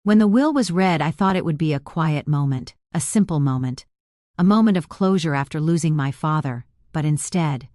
When the will was read, I thought it would be a quiet moment, a simple moment, a moment of closure after losing my father, but instead,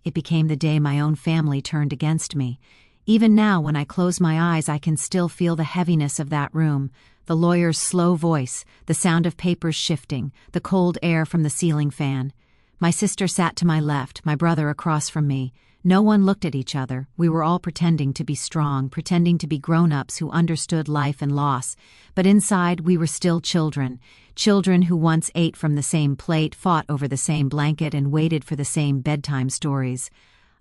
it became the day my own family turned against me. Even now, when I close my eyes, I can still feel the heaviness of that room, the lawyer's slow voice, the sound of papers shifting, the cold air from the ceiling fan. My sister sat to my left, my brother across from me. No one looked at each other. We were all pretending to be strong, pretending to be grown-ups who understood life and loss. But inside, we were still children. Children who once ate from the same plate, fought over the same blanket, and waited for the same bedtime stories.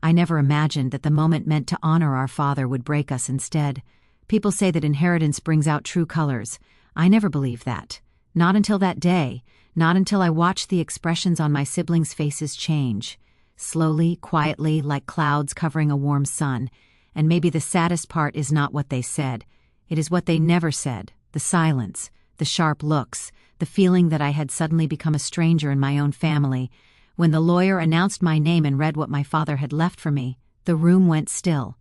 I never imagined that the moment meant to honor our father would break us instead. People say that inheritance brings out true colors. I never believed that. Not until that day. Not until I watched the expressions on my siblings' faces change. Slowly, quietly, like clouds covering a warm sun. And maybe the saddest part is not what they said. It is what they never said. The silence, the sharp looks, the feeling that I had suddenly become a stranger in my own family. When the lawyer announced my name and read what my father had left for me, the room went still.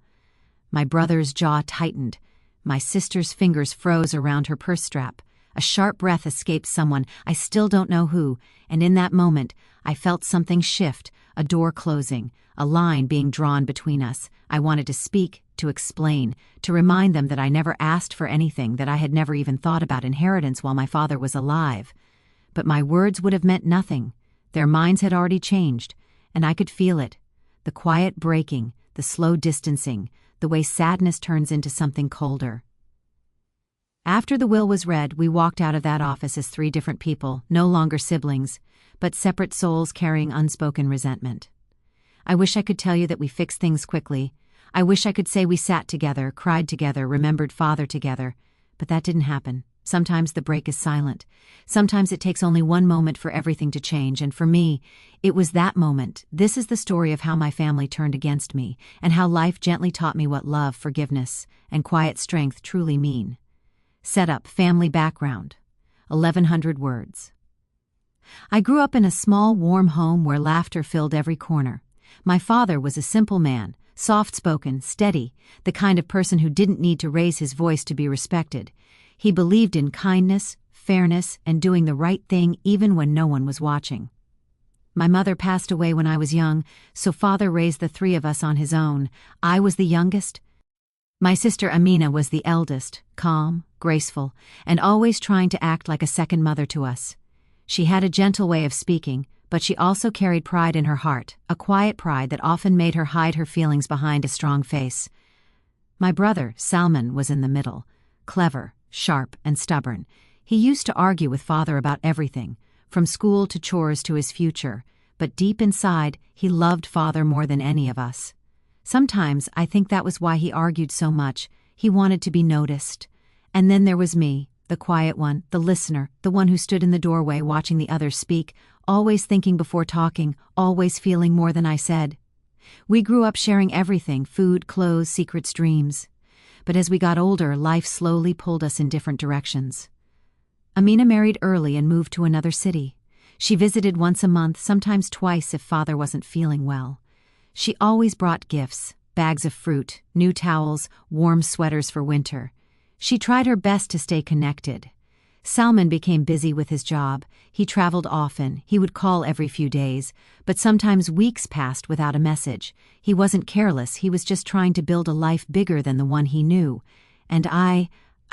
My brother's jaw tightened. My sister's fingers froze around her purse strap. A sharp breath escaped someone, I still don't know who, and in that moment, I felt something shift, a door closing, a line being drawn between us. I wanted to speak, to explain, to remind them that I never asked for anything, that I had never even thought about inheritance while my father was alive. But my words would have meant nothing. Their minds had already changed, and I could feel it. The quiet breaking, the slow distancing, the way sadness turns into something colder. After the will was read, we walked out of that office as three different people, no longer siblings, but separate souls carrying unspoken resentment. I wish I could tell you that we fixed things quickly. I wish I could say we sat together, cried together, remembered father together, but that didn't happen. Sometimes the break is silent. Sometimes it takes only one moment for everything to change, and for me, it was that moment. This is the story of how my family turned against me, and how life gently taught me what love, forgiveness, and quiet strength truly mean. Setup, family background. 1,100 words. I grew up in a small, warm home where laughter filled every corner. My father was a simple man, soft-spoken, steady, the kind of person who didn't need to raise his voice to be respected. He believed in kindness, fairness, and doing the right thing even when no one was watching. My mother passed away when I was young, so father raised the three of us on his own. I was the youngest. My sister Amina was the eldest, calm, graceful, and always trying to act like a second mother to us. She had a gentle way of speaking, but she also carried pride in her heart, a quiet pride that often made her hide her feelings behind a strong face. My brother, Salman, was in the middle, clever, sharp, and stubborn. He used to argue with father about everything, from school to chores to his future, but deep inside, he loved father more than any of us. Sometimes I think that was why he argued so much. He wanted to be noticed. And then there was me, the quiet one, the listener, the one who stood in the doorway watching the others speak, always thinking before talking, always feeling more than I said. We grew up sharing everything: food, clothes, secrets, dreams. But as we got older, life slowly pulled us in different directions. Amina married early and moved to another city. She visited once a month, sometimes twice if father wasn't feeling well. She always brought gifts, bags of fruit, new towels, warm sweaters for winter. She tried her best to stay connected. Salman became busy with his job. He traveled often. He would call every few days, but sometimes weeks passed without a message. He wasn't careless. He was just trying to build a life bigger than the one he knew. And I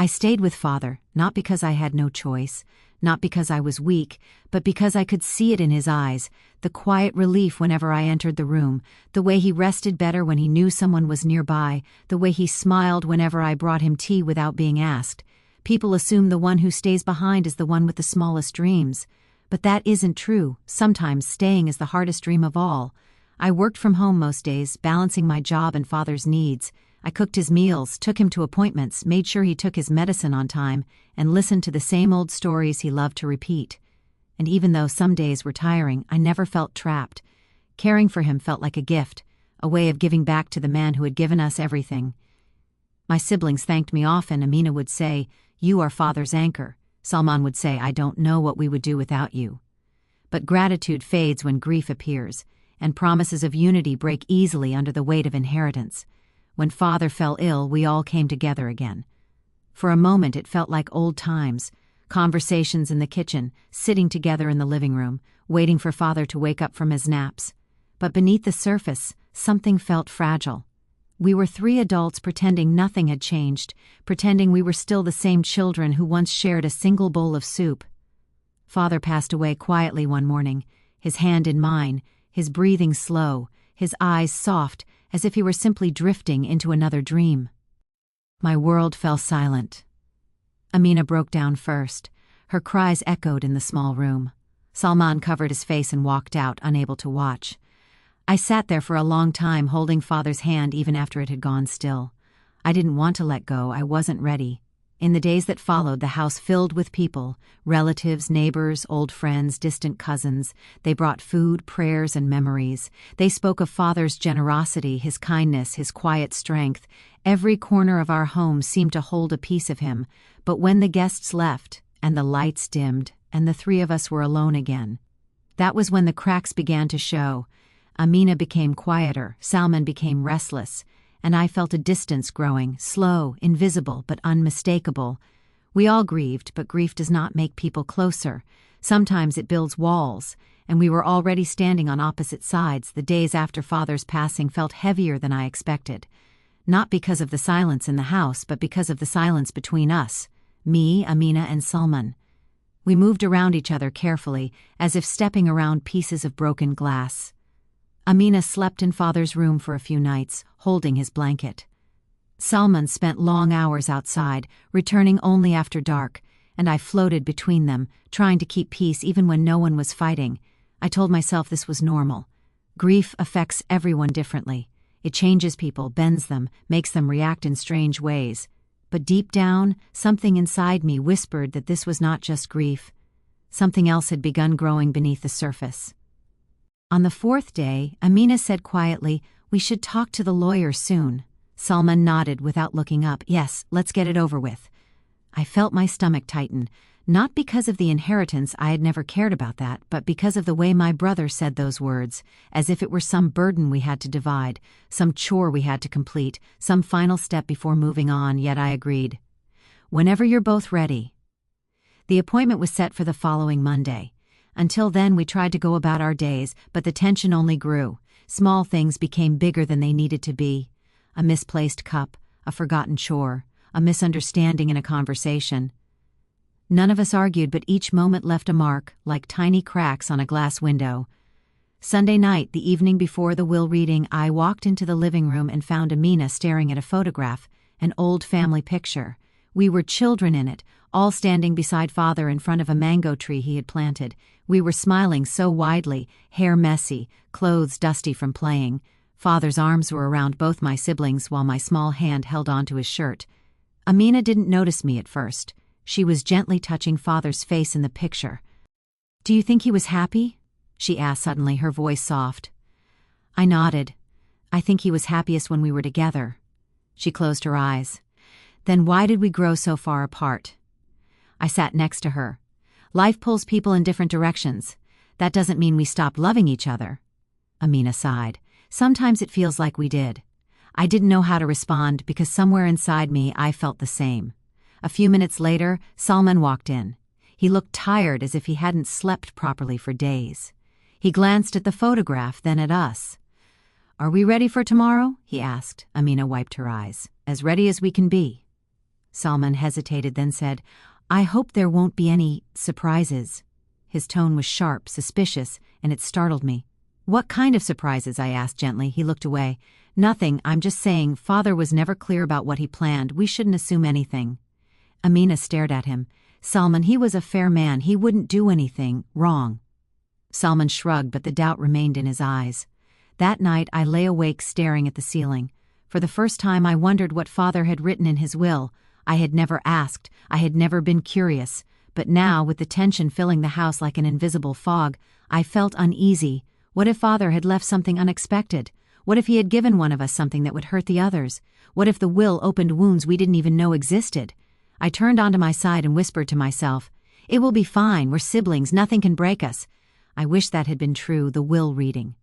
stayed with father, not because I had no choice, not because I was weak, but because I could see it in his eyes, the quiet relief whenever I entered the room, the way he rested better when he knew someone was nearby, the way he smiled whenever I brought him tea without being asked. People assume the one who stays behind is the one with the smallest dreams. But that isn't true. Sometimes staying is the hardest dream of all. I worked from home most days, balancing my job and father's needs. I cooked his meals, took him to appointments, made sure he took his medicine on time, and listened to the same old stories he loved to repeat. And even though some days were tiring, I never felt trapped. Caring for him felt like a gift, a way of giving back to the man who had given us everything. My siblings thanked me often. Amina would say, "You are father's anchor." Salman would say, "I don't know what we would do without you." But gratitude fades when grief appears, and promises of unity break easily under the weight of inheritance. When father fell ill, we all came together again. For a moment it felt like old times, conversations in the kitchen, sitting together in the living room, waiting for Father to wake up from his naps. But beneath the surface, something felt fragile. We were 3 adults pretending nothing had changed, pretending we were still the same children who once shared a single bowl of soup. Father passed away quietly one morning, his hand in mine, his breathing slow, his eyes soft, as if he were simply drifting into another dream. My world fell silent. Amina broke down first. Her cries echoed in the small room. Salman covered his face and walked out, unable to watch. I sat there for a long time, holding Father's hand even after it had gone still. I didn't want to let go, I wasn't ready. In the days that followed, the house filled with people, relatives, neighbors, old friends, distant cousins. They brought food, prayers, and memories. They spoke of Father's generosity, his kindness, his quiet strength. Every corner of our home seemed to hold a piece of him. But when the guests left, and the lights dimmed, and the 3 of us were alone again, that was when the cracks began to show. Amina became quieter, Salman became restless, and I felt a distance growing, slow, invisible, but unmistakable. We all grieved, but grief does not make people closer. Sometimes it builds walls, and we were already standing on opposite sides. The days after Father's passing felt heavier than I expected. Not because of the silence in the house, but because of the silence between us, me, Amina, and Salman. We moved around each other carefully, as if stepping around pieces of broken glass. Amina slept in Father's room for a few nights, holding his blanket. Salman spent long hours outside, returning only after dark, and I floated between them, trying to keep peace even when no one was fighting. I told myself this was normal. Grief affects everyone differently. It changes people, bends them, makes them react in strange ways. But deep down, something inside me whispered that this was not just grief. Something else had begun growing beneath the surface. On the 4th day, Amina said quietly, "We should talk to the lawyer soon." Salman nodded without looking up. "Yes, let's get it over with." I felt my stomach tighten, not because of the inheritance, I had never cared about that, but because of the way my brother said those words, as if it were some burden we had to divide, some chore we had to complete, some final step before moving on, yet I agreed. "Whenever you're both ready." The appointment was set for the following Monday. Until then, we tried to go about our days, but the tension only grew. Small things became bigger than they needed to be. A misplaced cup, a forgotten chore, a misunderstanding in a conversation. None of us argued, but each moment left a mark, like tiny cracks on a glass window. Sunday night, the evening before the will reading, I walked into the living room and found Amina staring at a photograph, an old family picture. We were children in it, all standing beside Father in front of a mango tree he had planted. We were smiling so widely, hair messy, clothes dusty from playing. Father's arms were around both my siblings while my small hand held onto his shirt. Amina didn't notice me at first. She was gently touching Father's face in the picture. "Do you think he was happy?" she asked suddenly, her voice soft. I nodded. "I think he was happiest when we were together." She closed her eyes. "Then why did we grow so far apart?" I sat next to her. "Life pulls people in different directions. That doesn't mean we stopped loving each other." Amina sighed. "Sometimes it feels like we did." I didn't know how to respond because somewhere inside me I felt the same. A few minutes later, Salman walked in. He looked tired, as if he hadn't slept properly for days. He glanced at the photograph, then at us. "Are we ready for tomorrow?" he asked. Amina wiped her eyes. "As ready as we can be." Salman hesitated, then said, "I hope there won't be any surprises." His tone was sharp, suspicious, and it startled me. "What kind of surprises?" I asked gently. He looked away. "Nothing, I'm just saying, Father was never clear about what he planned. We shouldn't assume anything." Amina stared at him. "Salman, he was a fair man. He wouldn't do anything wrong." Salman shrugged, but the doubt remained in his eyes. That night I lay awake staring at the ceiling. For the first time I wondered what Father had written in his will. I had never asked, I had never been curious, but now, with the tension filling the house like an invisible fog, I felt uneasy. What if Father had left something unexpected? What if he had given one of us something that would hurt the others? What if the will opened wounds we didn't even know existed? I turned onto my side and whispered to myself, "It will be fine, we're siblings, nothing can break us." I wish that had been true, the will reading.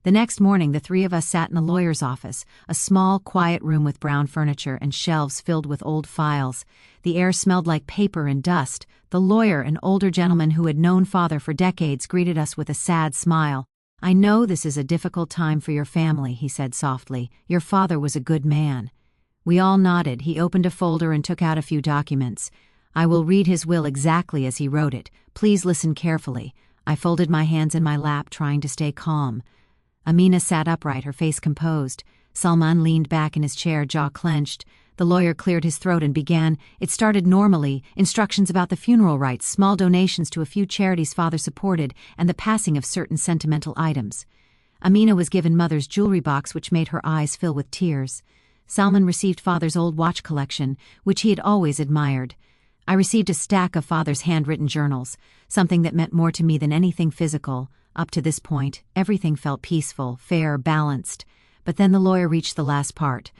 The next morning, the three of us sat in the lawyer's office, a small, quiet room with brown furniture and shelves filled with old files. The air smelled like paper and dust. The lawyer, an older gentleman who had known Father for decades, greeted us with a sad smile. "I know this is a difficult time for your family," he said softly. "Your father was a good man." We all nodded. He opened a folder and took out a few documents. "I will read his will exactly as he wrote it. Please listen carefully." I folded my hands in my lap, trying to stay calm. Amina sat upright, her face composed. Salman leaned back in his chair, jaw clenched. The lawyer cleared his throat and began. It started normally, instructions about the funeral rites, small donations to a few charities Father supported, and the passing of certain sentimental items. Amina was given Mother's jewelry box, which made her eyes fill with tears. Salman received Father's old watch collection, which he had always admired. I received a stack of Father's handwritten journals, something that meant more to me than anything physical. Up to this point, everything felt peaceful, fair, balanced. But then the lawyer reached the last part.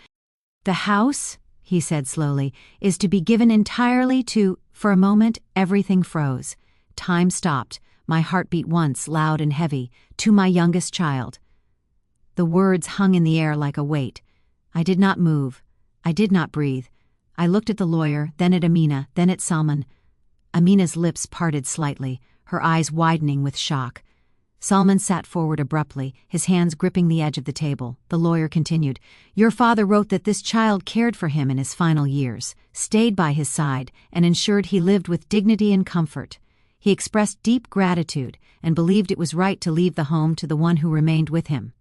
"The house," he said slowly, "is to be given entirely to—" For a moment, everything froze. Time stopped. My heart beat once, loud and heavy. "To my youngest child." The words hung in the air like a weight. I did not move. I did not breathe. I looked at the lawyer, then at Amina, then at Salman. Amina's lips parted slightly, her eyes widening with shock. Salman sat forward abruptly, his hands gripping the edge of the table. The lawyer continued, "Your father wrote that this child cared for him in his final years, stayed by his side, and ensured he lived with dignity and comfort. He expressed deep gratitude and believed it was right to leave the home to the one who remained with him."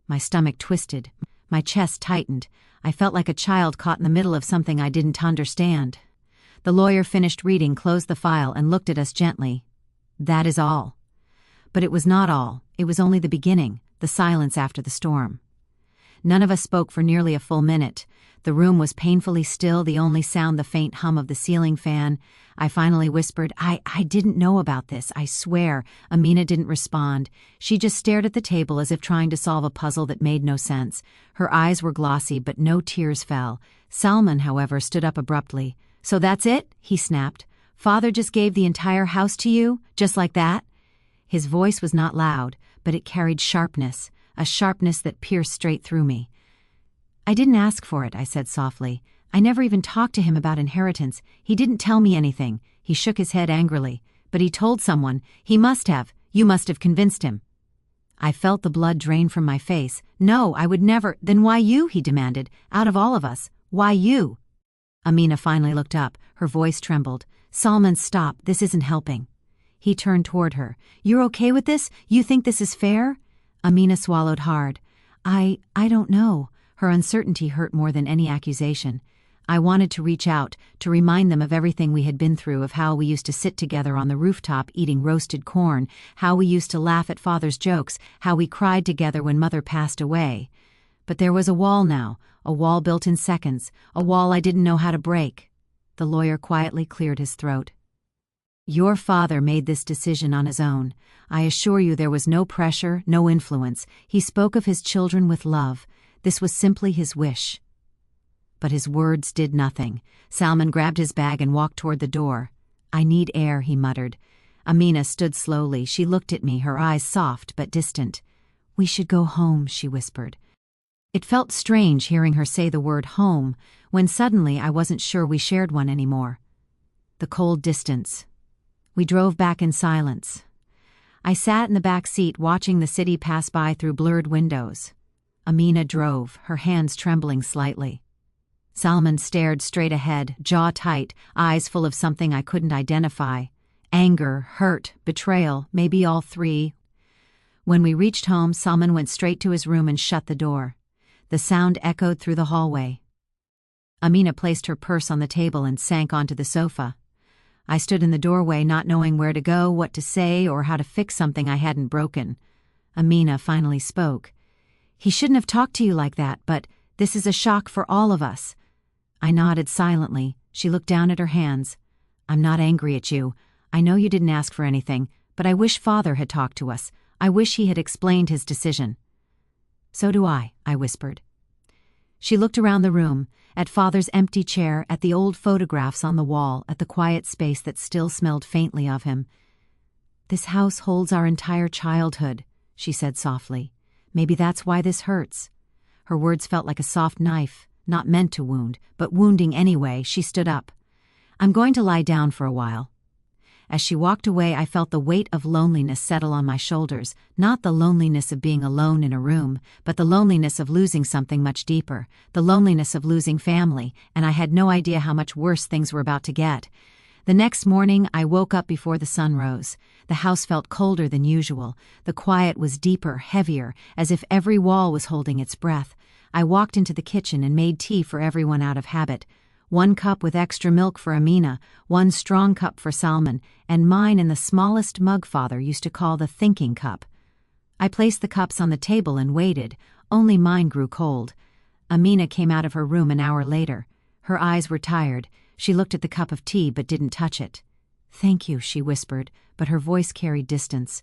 My stomach twisted. My chest tightened. I felt like a child caught in the middle of something I didn't understand. The lawyer finished reading, closed the file, and looked at us gently. "That is all." But it was not all. It was only the beginning, the silence after the storm. None of us spoke for nearly a full minute. The room was painfully still, the only sound the faint hum of the ceiling fan. I finally whispered, I didn't know about this, I swear." Amina didn't respond. She just stared at the table as if trying to solve a puzzle that made no sense. Her eyes were glossy, but no tears fell. Salman, however, stood up abruptly. "So that's it?" he snapped. "Father just gave the entire house to you, just like that?" His voice was not loud, but it carried sharpness, a sharpness that pierced straight through me. "I didn't ask for it," I said softly. "I never even talked to him about inheritance. He didn't tell me anything." He shook his head angrily. "But he told someone. He must have. You must have convinced him." I felt the blood drain from my face. "No, I would never." "Then why you?" he demanded. "Out of all of us, why you?" Amina finally looked up. Her voice trembled. "Salman, stop. This isn't helping." He turned toward her. "You're okay with this? You think this is fair?" Amina swallowed hard. I don't know." Her uncertainty hurt more than any accusation. I wanted to reach out, to remind them of everything we had been through, of how we used to sit together on the rooftop eating roasted corn, how we used to laugh at Father's jokes, how we cried together when Mother passed away. But there was a wall now, a wall built in seconds, a wall I didn't know how to break. The lawyer quietly cleared his throat. "Your father made this decision on his own. I assure you there was no pressure, no influence. He spoke of his children with love. This was simply his wish." But his words did nothing. Salman grabbed his bag and walked toward the door. "I need air," he muttered. Amina stood slowly. She looked at me, her eyes soft but distant. "We should go home," she whispered. It felt strange hearing her say the word home, when suddenly I wasn't sure we shared one anymore. The cold distance. We drove back in silence. I sat in the back seat watching the city pass by through blurred windows. Amina drove, her hands trembling slightly. Salman stared straight ahead, jaw tight, eyes full of something I couldn't identify. Anger, hurt, betrayal, maybe all three. When we reached home, Salman went straight to his room and shut the door. The sound echoed through the hallway. Amina placed her purse on the table and sank onto the sofa. I stood in the doorway, not knowing where to go, what to say, or how to fix something I hadn't broken. Amina finally spoke. "He shouldn't have talked to you like that, but this is a shock for all of us." I nodded silently. She looked down at her hands. "I'm not angry at you. I know you didn't ask for anything, but I wish Father had talked to us. I wish he had explained his decision." "So do I whispered. She looked around the room, at Father's empty chair, at the old photographs on the wall, at the quiet space that still smelled faintly of him. "This house holds our entire childhood," she said softly. Maybe that's why this hurts." Her words felt like a soft knife, not meant to wound, but wounding anyway. She stood up. "I'm going to lie down for a while." As she walked away, I felt the weight of loneliness settle on my shoulders, not the loneliness of being alone in a room, but the loneliness of losing something much deeper, the loneliness of losing family, and I had no idea how much worse things were about to get. The next morning, I woke up before the sun rose. The house felt colder than usual. The quiet was deeper, heavier, as if every wall was holding its breath. I walked into the kitchen and made tea for everyone out of habit. 1 cup with extra milk for Amina, 1 strong cup for Salman, and mine in the smallest mug Father used to call the thinking cup. I placed the cups on the table and waited. Only mine grew cold. Amina came out of her room an hour later. Her eyes were tired. She looked at the cup of tea but didn't touch it. "Thank you," she whispered, but her voice carried distance.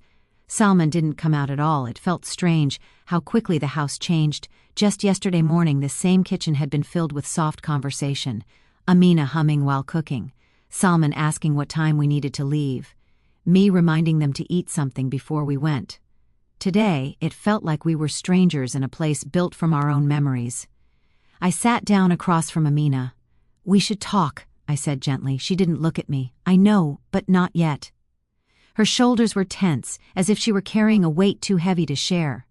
Salman didn't come out at all. It felt strange, how quickly the house changed. Just yesterday morning, this same kitchen had been filled with soft conversation. Amina humming while cooking. Salman asking what time we needed to leave. Me reminding them to eat something before we went. Today, it felt like we were strangers in a place built from our own memories. I sat down across from Amina. "We should talk," I said gently. She didn't look at me. "I know, but not yet." Her shoulders were tense, as if she were carrying a weight too heavy to share.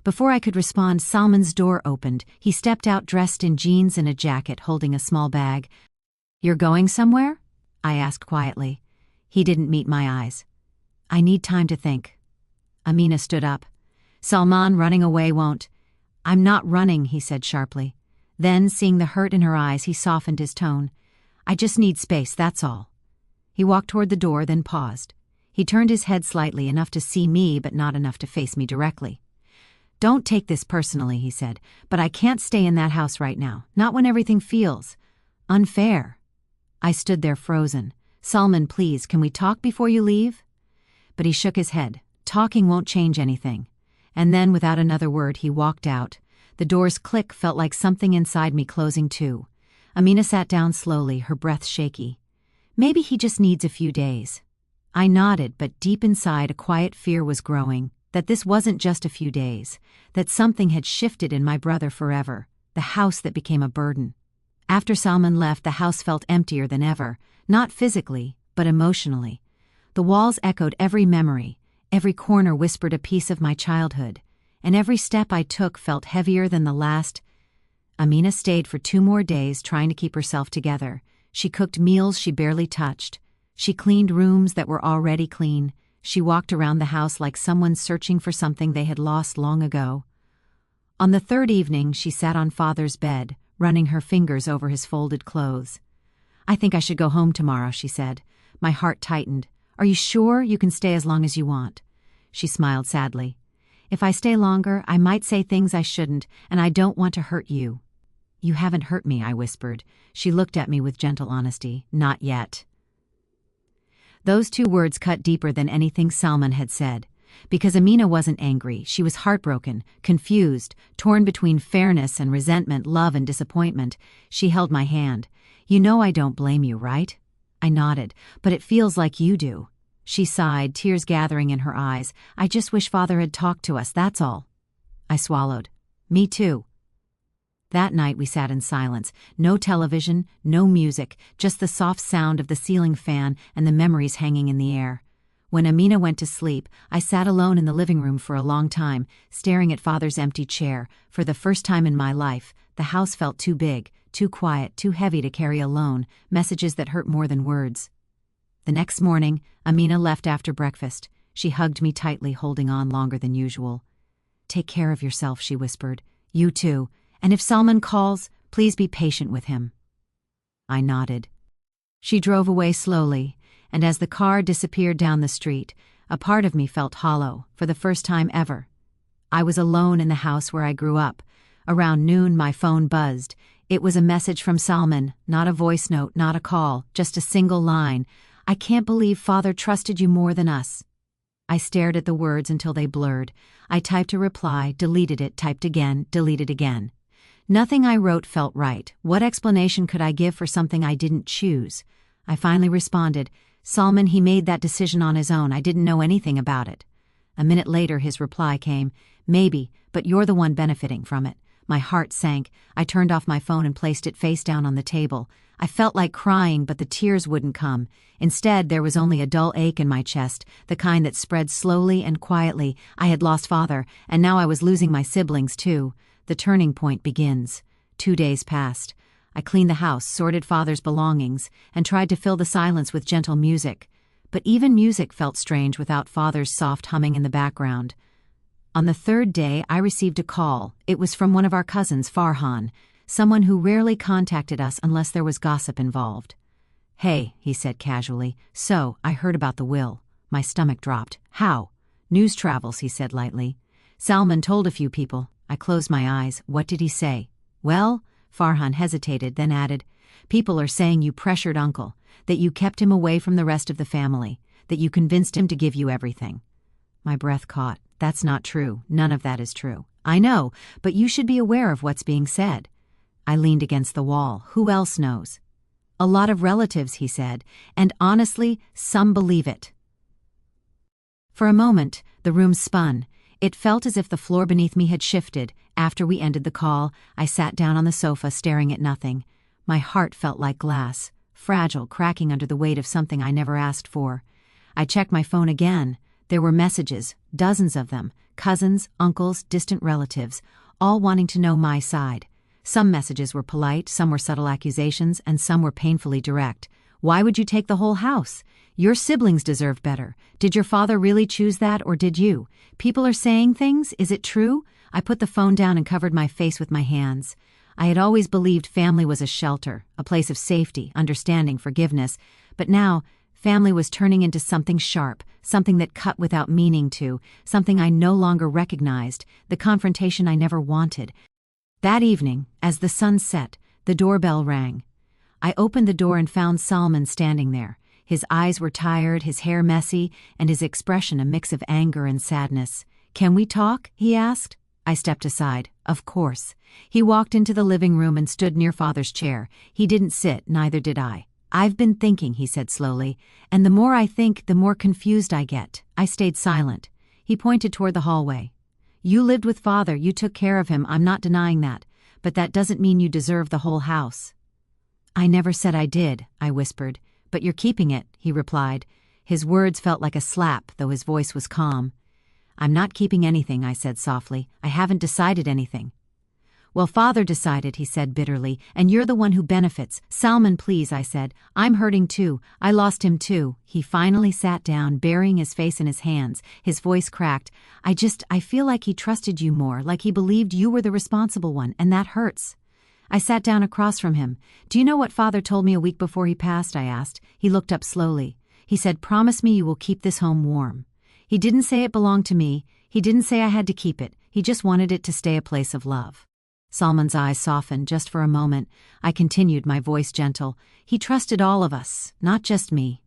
Before I could respond, Salman's door opened. He stepped out dressed in jeans and a jacket, holding a small bag. "You're going somewhere?" I asked quietly. He didn't meet my eyes. "I need time to think." Amina stood up. "Salman running away won't." "I'm not running," he said sharply. Then, seeing the hurt in her eyes, he softened his tone. "I just need space, that's all." He walked toward the door, then paused. He turned his head slightly, enough to see me but not enough to face me directly. "Don't take this personally," he said, "but I can't stay in that house right now, not when everything feels unfair." I stood there frozen. "Salman, please, can we talk before you leave?" But he shook his head. "Talking won't change anything." And then, without another word, he walked out. The door's click felt like something inside me closing too. Amina sat down slowly, her breath shaky. "Maybe he just needs a few days." I nodded, but deep inside a quiet fear was growing, that this wasn't just a few days, that something had shifted in my brother forever, the house that became a burden. After Salman left, the house felt emptier than ever, not physically, but emotionally. The walls echoed every memory, every corner whispered a piece of my childhood, and every step I took felt heavier than the last. Amina stayed for 2 more days, trying to keep herself together. She cooked meals she barely touched. She cleaned rooms that were already clean. She walked around the house like someone searching for something they had lost long ago. On the 3rd evening, she sat on Father's bed, running her fingers over his folded clothes. "I think I should go home tomorrow," she said. My heart tightened. "Are you sure? You can stay as long as you want." She smiled sadly. "If I stay longer, I might say things I shouldn't, and I don't want to hurt you." "You haven't hurt me," I whispered. She looked at me with gentle honesty. "Not yet." Those 2 words cut deeper than anything Salman had said. Because Amina wasn't angry, she was heartbroken, confused, torn between fairness and resentment, love and disappointment. She held my hand. "You know I don't blame you, right?" I nodded. "But it feels like you do." She sighed, tears gathering in her eyes. "I just wish Father had talked to us, that's all." I swallowed. "Me too." That night we sat in silence. No television, no music, just the soft sound of the ceiling fan and the memories hanging in the air. When Amina went to sleep, I sat alone in the living room for a long time, staring at Father's empty chair. For the first time in my life, the house felt too big, too quiet, too heavy to carry alone, messages that hurt more than words. The next morning, Amina left after breakfast. She hugged me tightly, holding on longer than usual. "Take care of yourself," she whispered. "You too. And if Salman calls, please be patient with him." I nodded. She drove away slowly, and as the car disappeared down the street, a part of me felt hollow, for the first time ever. I was alone in the house where I grew up. Around noon, my phone buzzed. It was a message from Salman, not a voice note, not a call, just a single line. "I can't believe Father trusted you more than us." I stared at the words until they blurred. I typed a reply, deleted it, typed again, deleted again. Nothing I wrote felt right. What explanation could I give for something I didn't choose? I finally responded, "Salman, he made that decision on his own. I didn't know anything about it." A minute later his reply came, "Maybe, but you're the one benefiting from it." My heart sank. I turned off my phone and placed it face down on the table. I felt like crying, but the tears wouldn't come. Instead, there was only a dull ache in my chest, the kind that spread slowly and quietly. I had lost Father, and now I was losing my siblings too. The turning point begins. 2 days passed. I cleaned the house, sorted Father's belongings, and tried to fill the silence with gentle music. But even music felt strange without Father's soft humming in the background. On the 3rd day, I received a call. It was from one of our cousins, Farhan, someone who rarely contacted us unless there was gossip involved. "Hey," he said casually, "so, I heard about the will." My stomach dropped. "How?" "News travels," he said lightly. "Salman told a few people." I closed my eyes. "What did he say?" "Well," Farhan hesitated, then added, "people are saying you pressured Uncle, that you kept him away from the rest of the family, that you convinced him to give you everything." My breath caught. "That's not true. None of that is true." "I know, but you should be aware of what's being said." I leaned against the wall. "Who else knows?" "A lot of relatives," he said, "and honestly, some believe it." For a moment, the room spun. It felt as if the floor beneath me had shifted. After we ended the call, I sat down on the sofa staring at nothing. My heart felt like glass, fragile, cracking under the weight of something I never asked for. I checked my phone again. There were messages, dozens of them, cousins, uncles, distant relatives, all wanting to know my side. Some messages were polite, some were subtle accusations, and some were painfully direct. "Why would you take the whole house? Your siblings deserve better. Did your father really choose that, or did you? People are saying things. Is it true?" I put the phone down and covered my face with my hands. I had always believed family was a shelter, a place of safety, understanding, forgiveness, but now family was turning into something sharp, something that cut without meaning to, something I no longer recognized, the confrontation I never wanted. That evening, as the sun set, the doorbell rang. I opened the door and found Salman standing there. His eyes were tired, his hair messy, and his expression a mix of anger and sadness. "Can we talk?" he asked. I stepped aside. "Of course." He walked into the living room and stood near Father's chair. He didn't sit, neither did I. "I've been thinking," he said slowly, "and the more I think, the more confused I get." I stayed silent. He pointed toward the hallway. "You lived with Father, you took care of him, I'm not denying that, but that doesn't mean you deserve the whole house." "I never said I did," I whispered. "But you're keeping it," he replied. His words felt like a slap, though his voice was calm. "I'm not keeping anything," I said softly. "I haven't decided anything." "Well, Father decided," he said bitterly, "and you're the one who benefits." "Salman, please," I said. "I'm hurting too. I lost him too." He finally sat down, burying his face in his hands. His voice cracked. I feel like he trusted you more, like he believed you were the responsible one, and that hurts." I sat down across from him. "Do you know what Father told me a week before he passed?" I asked. He looked up slowly. He said, "Promise me you will keep this home warm." He didn't say it belonged to me. He didn't say I had to keep it. He just wanted it to stay a place of love. Salman's eyes softened just for a moment. I continued, my voice gentle. "He trusted all of us, not just me."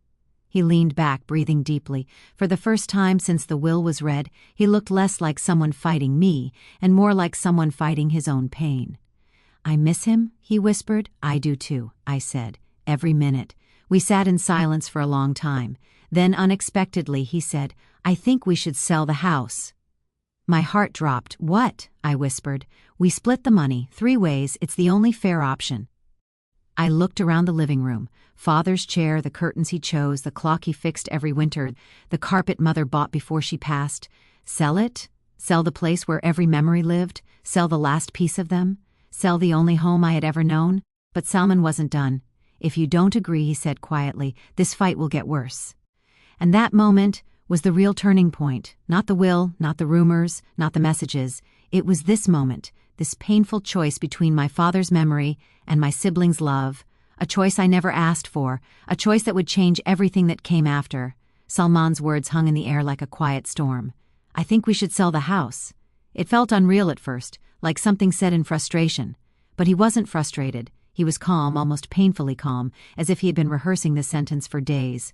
He leaned back, breathing deeply. For the first time since the will was read, he looked less like someone fighting me, and more like someone fighting his own pain. "I miss him," he whispered. "I do too," I said. "Every minute." We sat in silence for a long time. Then unexpectedly he said, "I think we should sell the house." My heart dropped. "What?" I whispered. "We split the money, 3 ways, it's the only fair option." I looked around the living room. Father's chair, the curtains he chose, the clock he fixed every winter, the carpet Mother bought before she passed. Sell it? Sell the place where every memory lived? Sell the last piece of them? Sell the only home I had ever known? But Salman wasn't done. "If you don't agree," he said quietly, "this fight will get worse." And that moment was the real turning point. Not the will, not the rumors, not the messages. It was this moment, this painful choice between my father's memory and my siblings' love, a choice I never asked for, a choice that would change everything that came after. Salman's words hung in the air like a quiet storm. "I think we should sell the house." It felt unreal at first, like something said in frustration. But he wasn't frustrated. He was calm, almost painfully calm, as if he had been rehearsing this sentence for days.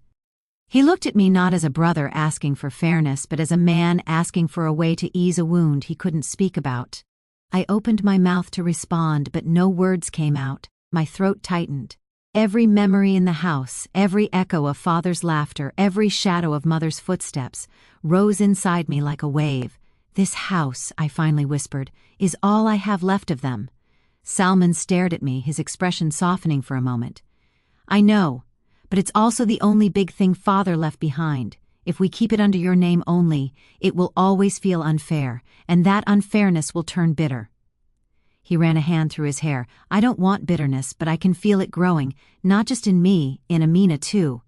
He looked at me not as a brother asking for fairness, but as a man asking for a way to ease a wound he couldn't speak about. I opened my mouth to respond, but no words came out. My throat tightened. Every memory in the house, every echo of father's laughter, every shadow of mother's footsteps, rose inside me like a wave. "This house," I finally whispered, "is all I have left of them." Salman stared at me, his expression softening for a moment. "I know, but it's also the only big thing father left behind. If we keep it under your name only, it will always feel unfair, and that unfairness will turn bitter." He ran a hand through his hair. "I don't want bitterness, but I can feel it growing, not just in me, in Amina too."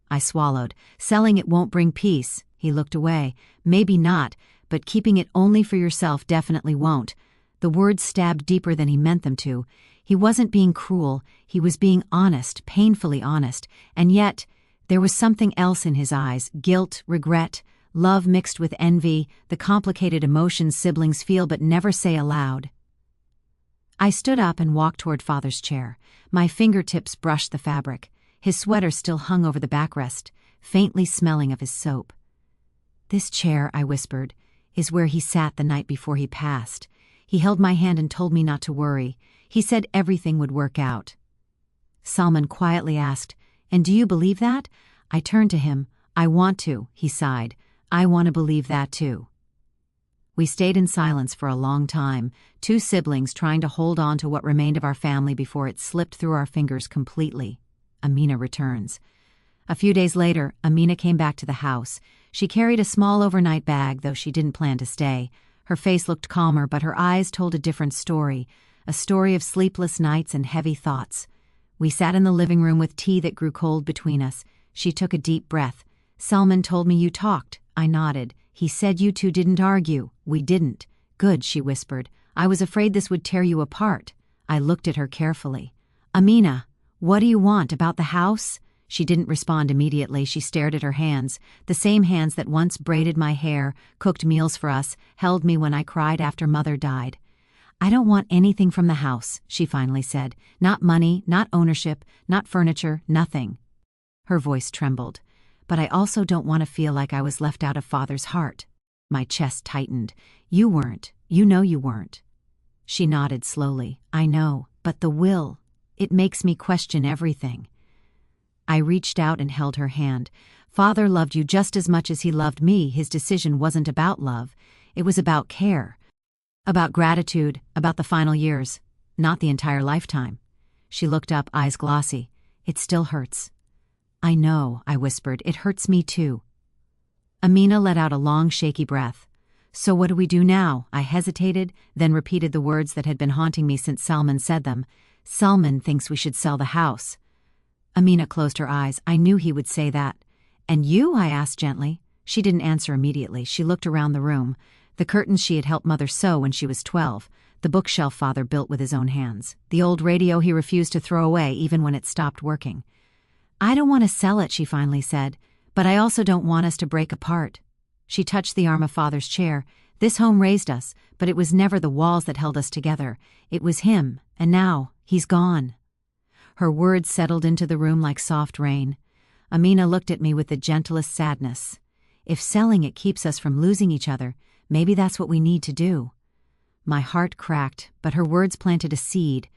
I swallowed. "Selling it won't bring peace." He looked away. "Maybe not, but keeping it only for yourself definitely won't." The words stabbed deeper than he meant them to. He wasn't being cruel, he was being honest, painfully honest, and yet there was something else in his eyes: guilt, regret, love mixed with envy, the complicated emotions siblings feel but never say aloud. I stood up and walked toward father's chair. My fingertips brushed the fabric. His sweater still hung over the backrest, faintly smelling of his soap. "This chair," I whispered, "is where he sat the night before he passed. He held my hand and told me not to worry. He said everything would work out." Salman quietly asked, "And do you believe that?" I turned to him. "I want to," he sighed. "I want to believe that too." We stayed in silence for a long time, two siblings trying to hold on to what remained of our family before it slipped through our fingers completely. Amina returns. A few days later, Amina came back to the house. She carried a small overnight bag, though she didn't plan to stay. Her face looked calmer, but her eyes told a different story, a story of sleepless nights and heavy thoughts. We sat in the living room with tea that grew cold between us. She took a deep breath. "Salman told me you talked." I nodded. "He said you two didn't argue." "We didn't." "Good," she whispered. "I was afraid this would tear you apart." I looked at her carefully. "Amina, what do you want about the house?" She didn't respond immediately. She stared at her hands, the same hands that once braided my hair, cooked meals for us, held me when I cried after mother died. "I don't want anything from the house," she finally said. "Not money, not ownership, not furniture, nothing." Her voice trembled. "But I also don't want to feel like I was left out of father's heart." My chest tightened. "You weren't. You know you weren't." She nodded slowly. "I know, but the will, it makes me question everything." I reached out and held her hand. "Father loved you just as much as he loved me. His decision wasn't about love. It was about care. About gratitude, about the final years, not the entire lifetime." She looked up, eyes glossy. "It still hurts." "I know," I whispered. "It hurts me too." Amina let out a long, shaky breath. "So what do we do now?" I hesitated, then repeated the words that had been haunting me since Salman said them. "Salman thinks we should sell the house." Amina closed her eyes. I knew he would say that. "And you?" I asked gently. She didn't answer immediately. She looked around the room. The curtains she had helped mother sew when she was 12. The bookshelf father built with his own hands. The old radio he refused to throw away even when it stopped working. "I don't want to sell it," she finally said, "but I also don't want us to break apart." She touched the arm of father's chair. "This home raised us, but it was never the walls that held us together. It was him, and now he's gone." Her words settled into the room like soft rain. Amina looked at me with the gentlest sadness. "If selling it keeps us from losing each other, maybe that's what we need to do." My heart cracked, but her words planted a seed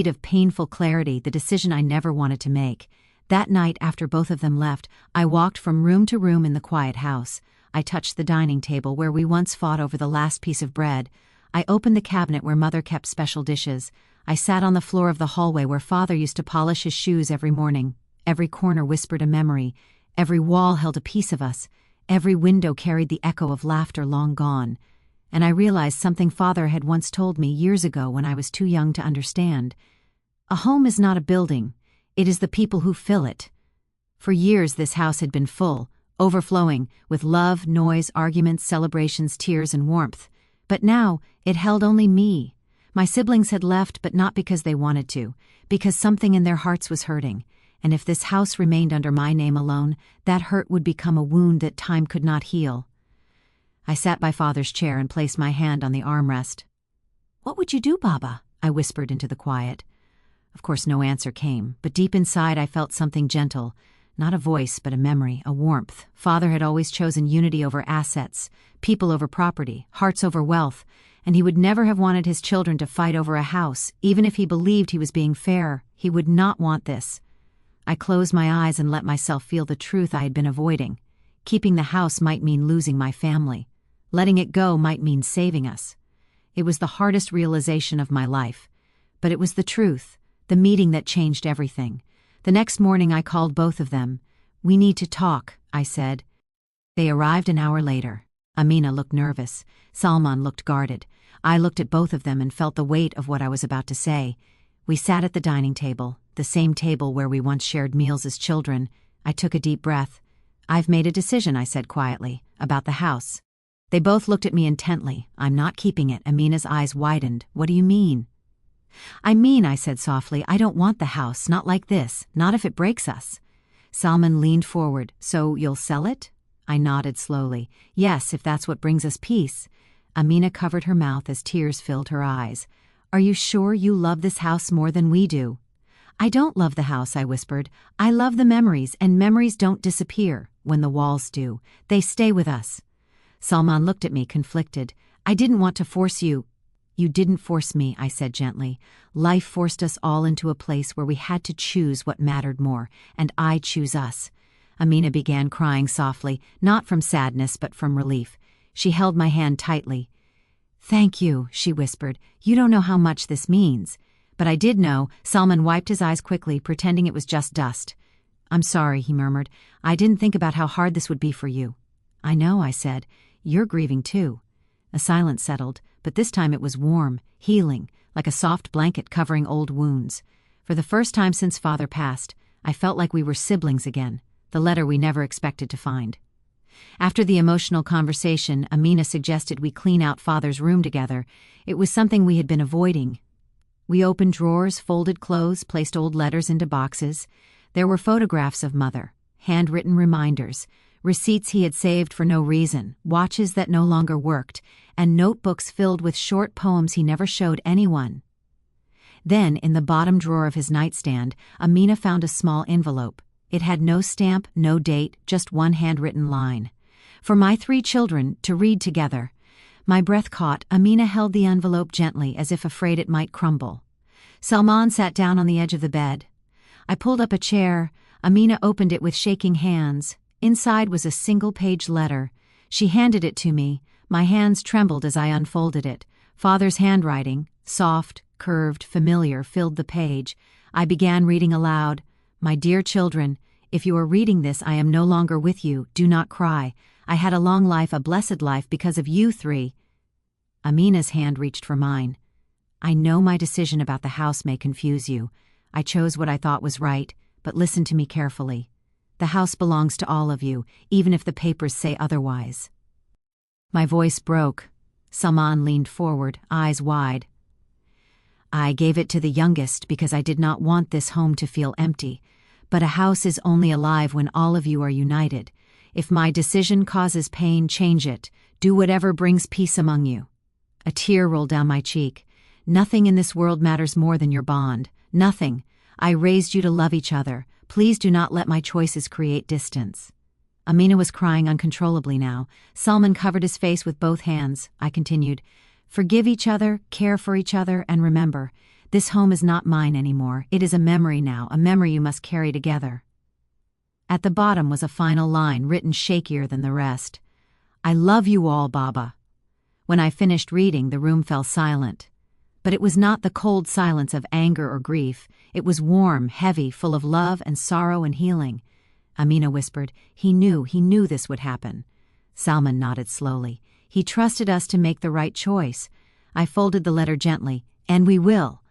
of painful clarity, the decision I never wanted to make. That night, after both of them left, I walked from room to room in the quiet house. I touched the dining table where we once fought over the last piece of bread. I opened the cabinet where mother kept special dishes. I sat on the floor of the hallway where father used to polish his shoes every morning. Every corner whispered a memory. Every wall held a piece of us. Every window carried the echo of laughter long gone. And I realized something father had once told me years ago when I was too young to understand. A home is not a building. It is the people who fill it. For years this house had been full, overflowing, with love, noise, arguments, celebrations, tears, and warmth. But now it held only me. My siblings had left, but not because they wanted to, because something in their hearts was hurting. And if this house remained under my name alone, that hurt would become a wound that time could not heal. I sat by father's chair and placed my hand on the armrest. "What would you do, Baba?" I whispered into the quiet. Of course no answer came, but deep inside I felt something gentle. Not a voice, but a memory, a warmth. Father had always chosen unity over assets, people over property, hearts over wealth, and he would never have wanted his children to fight over a house, even if he believed he was being fair. He would not want this. I closed my eyes and let myself feel the truth I had been avoiding. Keeping the house might mean losing my family. Letting it go might mean saving us. It was the hardest realization of my life. But it was the truth, the meeting that changed everything. The next morning I called both of them. "We need to talk," I said. They arrived an hour later. Amina looked nervous. Salman looked guarded. I looked at both of them and felt the weight of what I was about to say. We sat at the dining table, the same table where we once shared meals as children. I took a deep breath. "I've made a decision," I said quietly, "about the house." They both looked at me intently. "I'm not keeping it." Amina's eyes widened. "What do you mean?" "I mean," I said softly, "I don't want the house, not like this, not if it breaks us." Salman leaned forward. "So you'll sell it?" I nodded slowly. "Yes, if that's what brings us peace." Amina covered her mouth as tears filled her eyes. "Are you sure you love this house more than we do?" "I don't love the house," I whispered. "I love the memories, and memories don't disappear when the walls do. They stay with us." Salman looked at me, conflicted. "I didn't want to force you." "You didn't force me," I said gently. "Life forced us all into a place where we had to choose what mattered more, and I choose us." Amina began crying softly, not from sadness but from relief. She held my hand tightly. "Thank you," she whispered. "You don't know how much this means." But I did know. Salman wiped his eyes quickly, pretending it was just dust. "I'm sorry," he murmured. "I didn't think about how hard this would be for you." "I know," I said. "You're grieving too." A silence settled, but this time it was warm, healing, like a soft blanket covering old wounds. For the first time since Father passed, I felt like we were siblings again, the letter we never expected to find. After the emotional conversation, Amina suggested we clean out Father's room together. It was something we had been avoiding. We opened drawers, folded clothes, placed old letters into boxes. There were photographs of Mother, handwritten reminders, receipts he had saved for no reason, watches that no longer worked, and notebooks filled with short poems he never showed anyone. Then, in the bottom drawer of his nightstand, Amina found a small envelope. It had no stamp, no date, just one handwritten line. "For my 3 children, to read together." My breath caught. Amina held the envelope gently, as if afraid it might crumble. Salman sat down on the edge of the bed. I pulled up a chair. Amina opened it with shaking hands. Inside was a single-page letter. She handed it to me. My hands trembled as I unfolded it. Father's handwriting, soft, curved, familiar, filled the page. I began reading aloud. "My dear children, if you are reading this, I am no longer with you. Do not cry. I had a long life, a blessed life, because of you 3. Amina's hand reached for mine. "I know my decision about the house may confuse you. I chose what I thought was right, but listen to me carefully. The house belongs to all of you, even if the papers say otherwise." My voice broke. Salman leaned forward, eyes wide. "I gave it to the youngest because I did not want this home to feel empty. But a house is only alive when all of you are united. If my decision causes pain, change it. Do whatever brings peace among you." A tear rolled down my cheek. "Nothing in this world matters more than your bond. Nothing. I raised you to love each other. Please do not let my choices create distance." Amina was crying uncontrollably now. Salman covered his face with both hands. I continued, "Forgive each other, care for each other, and remember, this home is not mine anymore. It is a memory now, a memory you must carry together." At the bottom was a final line, written shakier than the rest. "I love you all, Baba." When I finished reading, the room fell silent. But it was not the cold silence of anger or grief. It was warm, heavy, full of love and sorrow and healing. Amina whispered, he knew this would happen." Salman nodded slowly. "He trusted us to make the right choice." I folded the letter gently. "And we will."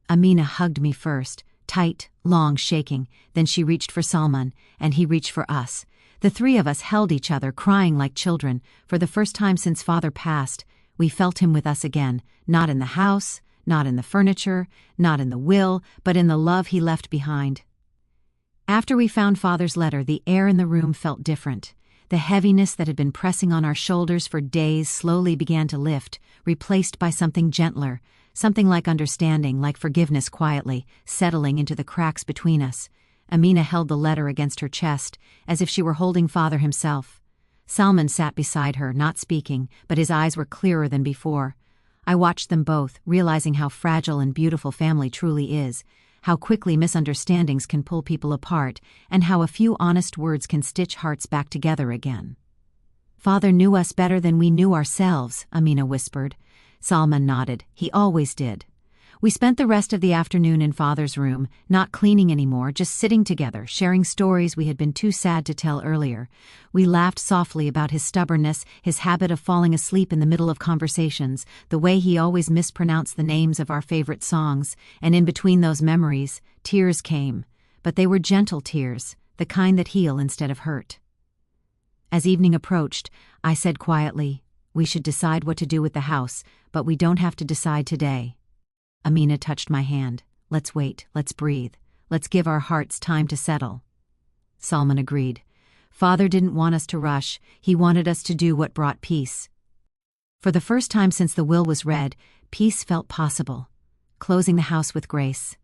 Amina hugged me first, tight, long, shaking. Then she reached for Salman, and he reached for us. The 3 of us held each other, crying like children. For the first time since Father passed, we felt him with us again, not in the house, not in the furniture, not in the will, but in the love he left behind. After we found Father's letter, the air in the room felt different. The heaviness that had been pressing on our shoulders for days slowly began to lift, replaced by something gentler, something like understanding, like forgiveness quietly, settling into the cracks between us. Amina held the letter against her chest, as if she were holding Father himself. Salman sat beside her, not speaking, but his eyes were clearer than before. I watched them both, realizing how fragile and beautiful family truly is. how quickly misunderstandings can pull people apart, and how a few honest words can stitch hearts back together again. "Father knew us better than we knew ourselves," Amina whispered. Salman nodded. "He always did." We spent the rest of the afternoon in Father's room, not cleaning anymore, just sitting together, sharing stories we had been too sad to tell earlier. We laughed softly about his stubbornness, his habit of falling asleep in the middle of conversations, the way he always mispronounced the names of our favorite songs, and in between those memories, tears came. But they were gentle tears, the kind that heal instead of hurt. As evening approached, I said quietly, "We should decide what to do with the house, but we don't have to decide today." Amina touched my hand. "Let's wait, let's breathe. Let's give our hearts time to settle." Salman agreed. Father didn't want us to rush, he wanted us to do what brought peace. For the first time since the will was read, peace felt possible. Closing the house with grace.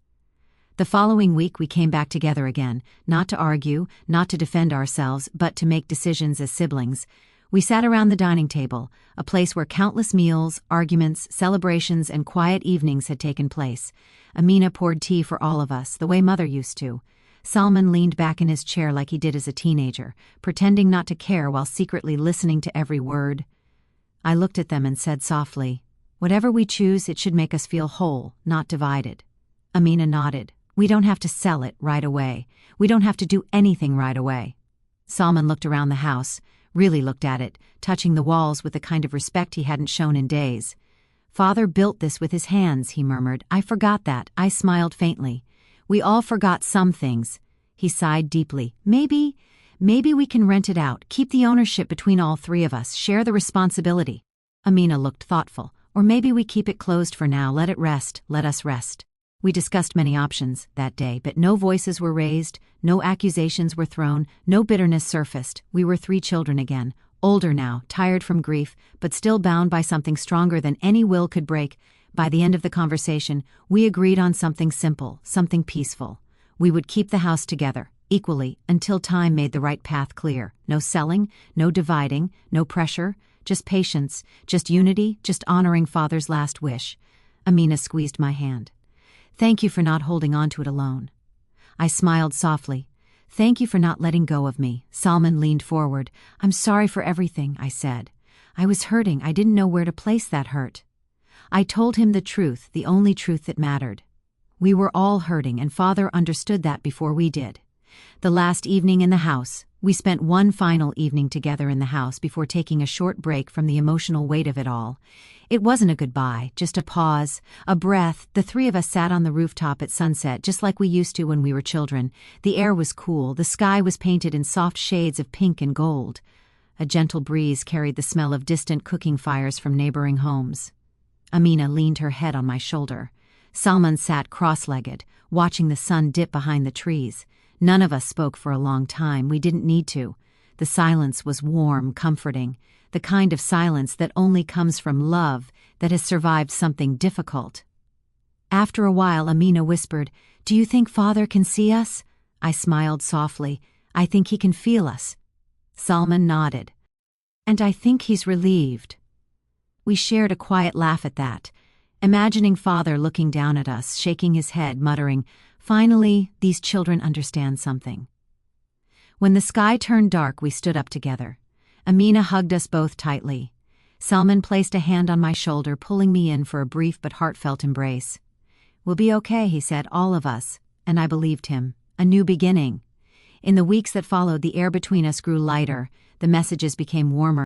The following week we came back together again, not to argue, not to defend ourselves, but to make decisions as siblings. We sat around the dining table, a place where countless meals, arguments, celebrations, and quiet evenings had taken place. Amina poured tea for all of us, the way Mother used to. Salman leaned back in his chair like he did as a teenager, pretending not to care while secretly listening to every word. I looked at them and said softly, "Whatever we choose, it should make us feel whole, not divided." Amina nodded. "We don't have to sell it right away. We don't have to do anything right away." Salman looked around the house, really looked at it, touching the walls with the kind of respect he hadn't shown in days. "Father built this with his hands," he murmured. "I forgot that." I smiled faintly. "We all forgot some things." He sighed deeply. Maybe we can rent it out, keep the ownership between all three of us, share the responsibility." Amina looked thoughtful. "Or maybe we keep it closed for now, let it rest, let us rest." We discussed many options that day, but no voices were raised, no accusations were thrown, no bitterness surfaced. We were 3 children again, older now, tired from grief, but still bound by something stronger than any will could break. By the end of the conversation, we agreed on something simple, something peaceful. We would keep the house together, equally, until time made the right path clear. No selling, no dividing, no pressure, just patience, just unity, just honoring Father's last wish. Amina squeezed my hand. "Thank you for not holding on to it alone." I smiled softly. "Thank you for not letting go of me." Salman leaned forward. "I'm sorry for everything," I said. "I was hurting, I didn't know where to place that hurt." I told him the truth, the only truth that mattered. We were all hurting, and Father understood that before we did. The last evening in the house, we spent one final evening together in the house before taking a short break from the emotional weight of it all. It wasn't a goodbye, just a pause, a breath. The 3 of us sat on the rooftop at sunset, just like we used to when we were children. The air was cool, the sky was painted in soft shades of pink and gold. A gentle breeze carried the smell of distant cooking fires from neighboring homes. Amina leaned her head on my shoulder. Salman sat cross-legged, watching the sun dip behind the trees. None of us spoke for a long time. We didn't need to. The silence was warm, comforting, the kind of silence that only comes from love that has survived something difficult. After a while, Amina whispered, "Do you think Father can see us?" I smiled softly. "I think he can feel us." Salman nodded. "And I think he's relieved." We shared a quiet laugh at that, imagining Father looking down at us, shaking his head, muttering, "Finally, these children understand something." When the sky turned dark, we stood up together. Amina hugged us both tightly. Salman placed a hand on my shoulder, pulling me in for a brief but heartfelt embrace. "We'll be okay," he said, "all of us," and I believed him. A new beginning. In the weeks that followed, the air between us grew lighter, the messages became warmer.